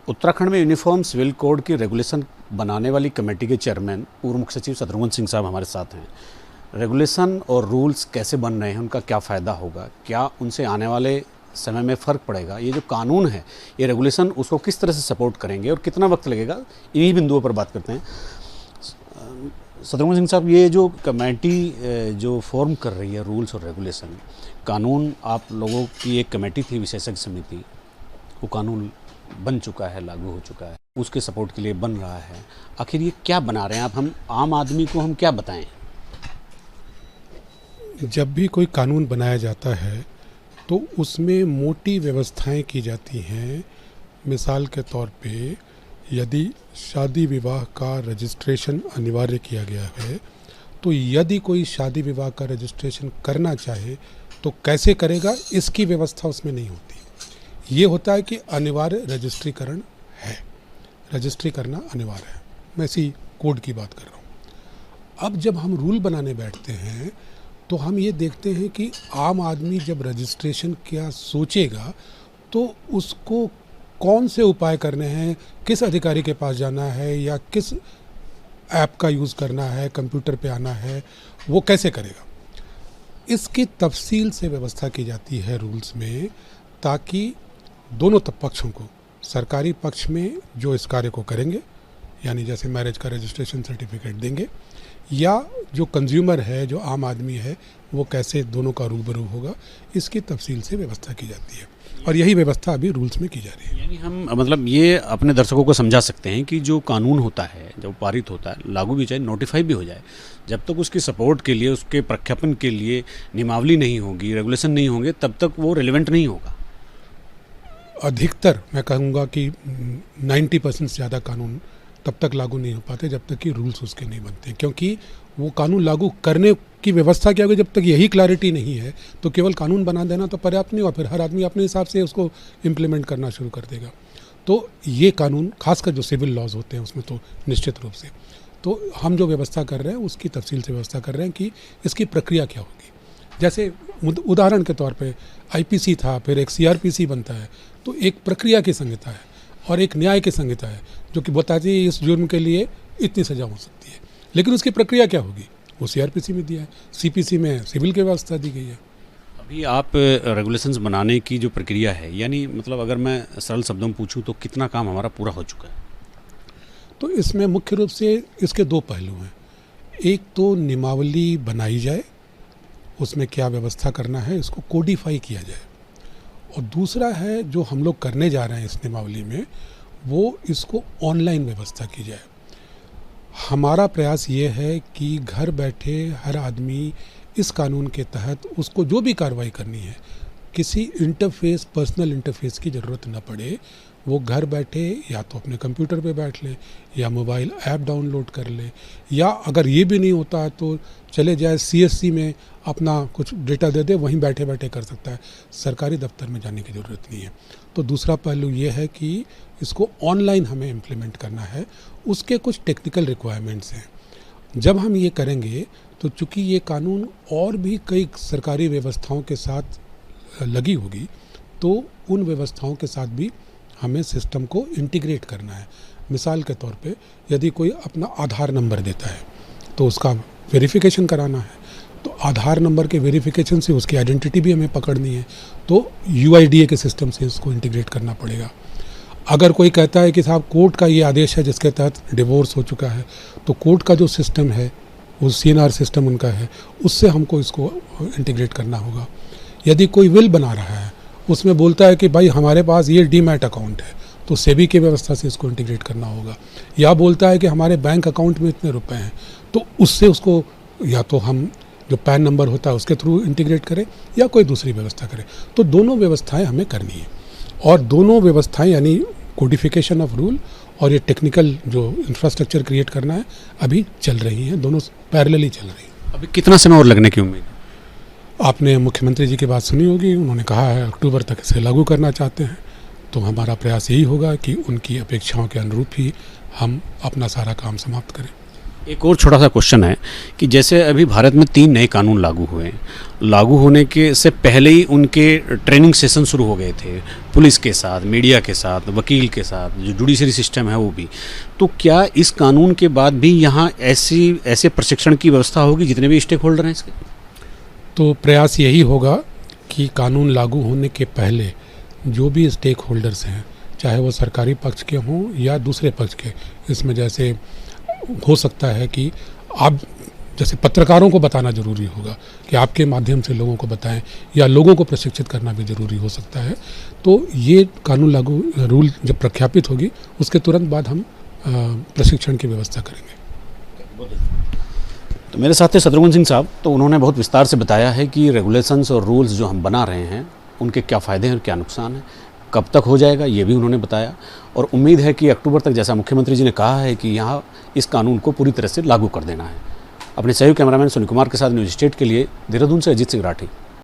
उत्तराखंड में uniform civil code की regulation बनाने वाली कमेटी के चेयरमैन पूर्व मुख्य सचिव शत्रुघ्न सिंह साहब हमारे साथ हैं। रेगुलेशन और रूल्स कैसे बन रहे हैं, उनका क्या फ़ायदा होगा, क्या उनसे आने वाले समय में फ़र्क पड़ेगा, ये जो कानून है ये रेगुलेशन उसको किस तरह से सपोर्ट करेंगे और कितना वक्त लगेगा, इन्हीं बिंदुओं पर बात करते हैं। शत्रुघ्न सिंह साहब, ये जो कमेटी जो फॉर्म कर रही है रूल्स और रेगुलेशन कानून, आप लोगों की एक कमेटी थी विशेषज्ञ समिति, वो कानून बन चुका है, लागू हो चुका है, उसके सपोर्ट के लिए बन रहा है, आखिर ये क्या बना रहे हैं आप, हम आम आदमी को हम क्या बताएं? जब भी कोई कानून बनाया जाता है तो उसमें मोटी व्यवस्थाएं की जाती हैं। मिसाल के तौर पे यदि शादी विवाह का रजिस्ट्रेशन अनिवार्य किया गया है तो यदि कोई शादी विवाह का रजिस्ट्रेशन करना चाहे तो कैसे करेगा, इसकी व्यवस्था उसमें नहीं होती। ये होता है कि अनिवार्य रजिस्ट्रीकरण है, रजिस्ट्री करना अनिवार्य है। मैं इसी कोड की बात कर रहा हूँ। अब जब हम रूल बनाने बैठते हैं तो हम ये देखते हैं कि आम आदमी जब रजिस्ट्रेशन क्या सोचेगा तो उसको कौन से उपाय करने हैं, किस अधिकारी के पास जाना है या किस ऐप का यूज़ करना है, कंप्यूटर पे आना है, वो कैसे करेगा। इसकी तफसील से व्यवस्था की जाती है रूल्स में, ताकि दोनों पक्षों को, सरकारी पक्ष में जो इस कार्य को करेंगे यानी जैसे मैरिज का रजिस्ट्रेशन सर्टिफिकेट देंगे, या जो कंज्यूमर है, जो आम आदमी है, वो कैसे दोनों का रूबरू होगा, इसकी तफसील से व्यवस्था की जाती है और यही व्यवस्था अभी रूल्स में की जा रही है। यानी हम मतलब ये अपने दर्शकों को समझा सकते हैं कि जो कानून होता है, जब पारित होता है, लागू भी चाहे नोटिफाई भी हो जाए, जब तक उसकी सपोर्ट के लिए, उसके प्रख्यापन के लिए नियमावली नहीं होगी, रेगुलेशन नहीं होंगे, तब तक वो रिलेवेंट नहीं होगा। अधिकतर मैं कहूँगा कि 90% से ज़्यादा कानून तब तक लागू नहीं हो पाते जब तक कि रूल्स उसके नहीं बनते, क्योंकि वो कानून लागू करने की व्यवस्था क्या होगी, जब तक यही क्लैरिटी नहीं है तो केवल कानून बना देना तो पर्याप्त नहीं, और फिर हर आदमी अपने हिसाब से उसको इम्प्लीमेंट करना शुरू कर देगा। तो ये कानून, खासकर जो सिविल लॉज होते हैं उसमें तो निश्चित रूप से, तो हम जो व्यवस्था कर रहे हैं उसकी तफसील से व्यवस्था कर रहे हैं कि इसकी प्रक्रिया क्या होगी। जैसे उदाहरण के तौर पे आईपीसी था, फिर एक सीआरपीसी बनता है, तो एक प्रक्रिया की संहिता है और एक न्याय की संहिता है जो कि बताती है इस जुर्म के लिए इतनी सज़ा हो सकती है, लेकिन उसकी प्रक्रिया क्या होगी वो सीआरपीसी में दिया है, सीपीसी में सिविल की व्यवस्था दी गई है। अभी आप रेगुलेशंस बनाने की जो प्रक्रिया है, यानी मतलब अगर मैं सरल शब्दों में पूछूं तो कितना काम हमारा पूरा हो चुका है? तो इसमें मुख्य रूप से इसके दो पहलू हैं। एक तो नियमावली बनाई जाए, उसमें क्या व्यवस्था करना है इसको कोडिफाई किया जाए, और दूसरा है जो हम लोग करने जा रहे हैं इस नियमावली में, वो इसको ऑनलाइन व्यवस्था की जाए। हमारा प्रयास ये है कि घर बैठे हर आदमी इस कानून के तहत उसको जो भी कार्रवाई करनी है, किसी इंटरफेस, पर्सनल इंटरफेस की ज़रूरत न पड़े। वो घर बैठे या तो अपने कंप्यूटर पे बैठ ले या मोबाइल ऐप डाउनलोड कर ले, या अगर ये भी नहीं होता है तो चले जाए सीएससी में अपना कुछ डेटा दे दे, वहीं बैठे बैठे कर सकता है, सरकारी दफ्तर में जाने की ज़रूरत नहीं है। तो दूसरा पहलू ये है कि इसको ऑनलाइन हमें इम्प्लीमेंट करना है, उसके कुछ टेक्निकल रिक्वायरमेंट्स हैं। जब हम ये करेंगे तो चूँकि ये कानून और भी कई सरकारी व्यवस्थाओं के साथ लगी होगी, तो उन व्यवस्थाओं के साथ भी हमें सिस्टम को इंटीग्रेट करना है। मिसाल के तौर पे यदि कोई अपना आधार नंबर देता है तो उसका वेरिफिकेशन कराना है, तो आधार नंबर के वेरिफिकेशन से उसकी आइडेंटिटी भी हमें पकड़नी है, तो यूआईडीए के सिस्टम से इसको इंटीग्रेट करना पड़ेगा। अगर कोई कहता है कि साहब कोर्ट का ये आदेश है जिसके तहत डिवोर्स हो चुका है, तो कोर्ट का जो सिस्टम है वो सीएनआर सिस्टम उनका है, उससे हमको इसको इंटीग्रेट करना होगा। यदि कोई विल बना रहा है, उसमें बोलता है कि भाई हमारे पास ये डीमैट अकाउंट है, तो सेबी की व्यवस्था से इसको इंटीग्रेट करना होगा। या बोलता है कि हमारे बैंक अकाउंट में इतने रुपए हैं, तो उससे उसको या तो हम जो पैन नंबर होता है उसके थ्रू इंटीग्रेट करें या कोई दूसरी व्यवस्था करें। तो दोनों व्यवस्थाएं हमें करनी है, और दोनों व्यवस्थाएं यानी कोडिफिकेशन ऑफ रूल और ये टेक्निकल जो इंफ्रास्ट्रक्चर क्रिएट करना है अभी चल रही हैं, दोनों पैरेलली चल रही हैं। अभी कितना समय और लगने की उम्मीद? आपने मुख्यमंत्री जी की बात सुनी होगी, उन्होंने कहा है अक्टूबर तक इसे लागू करना चाहते हैं, तो हमारा प्रयास यही होगा कि उनकी अपेक्षाओं के अनुरूप ही हम अपना सारा काम समाप्त करें। एक और छोटा सा क्वेश्चन है कि जैसे अभी भारत में 3 नए कानून लागू हुए हैं, लागू होने के से पहले ही उनके ट्रेनिंग सेशन शुरू हो गए थे, पुलिस के साथ, मीडिया के साथ, वकील के साथ, जो जुडिशरी सिस्टम है वो भी। तो क्या इस कानून के बाद भी यहाँ ऐसे प्रशिक्षण की व्यवस्था होगी जितने भी स्टेक होल्डर हैं इसके? तो प्रयास यही होगा कि कानून लागू होने के पहले जो भी स्टेक होल्डर्स हैं, चाहे वो सरकारी पक्ष के हों या दूसरे पक्ष के, इसमें जैसे हो सकता है कि आप जैसे पत्रकारों को बताना ज़रूरी होगा कि आपके माध्यम से लोगों को बताएं, या लोगों को प्रशिक्षित करना भी ज़रूरी हो सकता है। तो ये कानून लागू रूल जब प्रख्यापित होगी उसके तुरंत बाद हम प्रशिक्षण की व्यवस्था करेंगे। तो मेरे साथ थे शत्रुघ्न सिंह साहब, तो उन्होंने बहुत विस्तार से बताया है कि रेगुलेशंस और रूल्स जो हम बना रहे हैं उनके क्या फ़ायदे हैं और क्या नुकसान है, कब तक हो जाएगा ये भी उन्होंने बताया, और उम्मीद है कि अक्टूबर तक, जैसा मुख्यमंत्री जी ने कहा है, कि यहाँ इस कानून को पूरी तरह से लागू कर देना है। अपने सहयोगी कैमरामैन सुनील कुमार के साथ न्यूज़ स्टेट के लिए देहरादून से अजीत सिंह राठी।